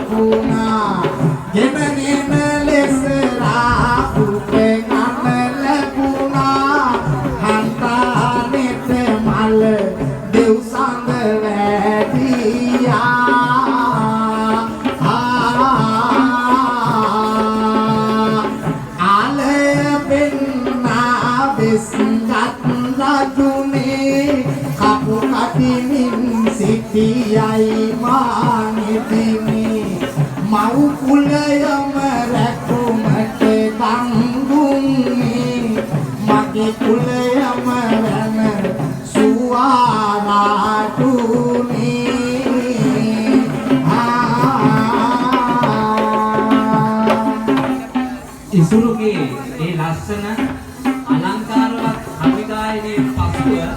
වුණා ගෙනගෙන ලෙස රාපුපේ නම ලැබුණා හන්තානෙත මල දෙව්සඳ වැදියා සිටියයි මානිදිමි මව් කුලයම රැකුමට කංගුමි මගේ කුලයම රැන සුවාරාතුනි ඉසුරුගේ ඒ ලස්සන අලංකාරවත් අභිගායනයේ පසුව